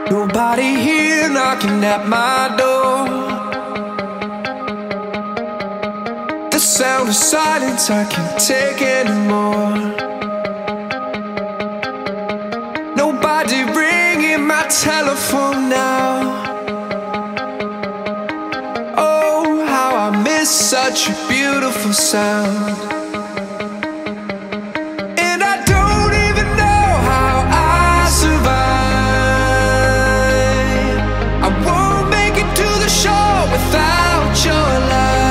Nobody here knocking at my door. The sound of silence, I can't take anymore. Nobody ringing my telephone now. Oh, how I miss such a beautiful sound. And I don't even know how I survive. I won't make it to the shore without your light.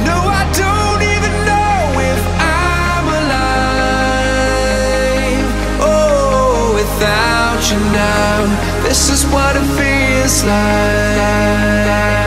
No, I don't even know if I'm alive. Oh, without you now, this is what it feels like.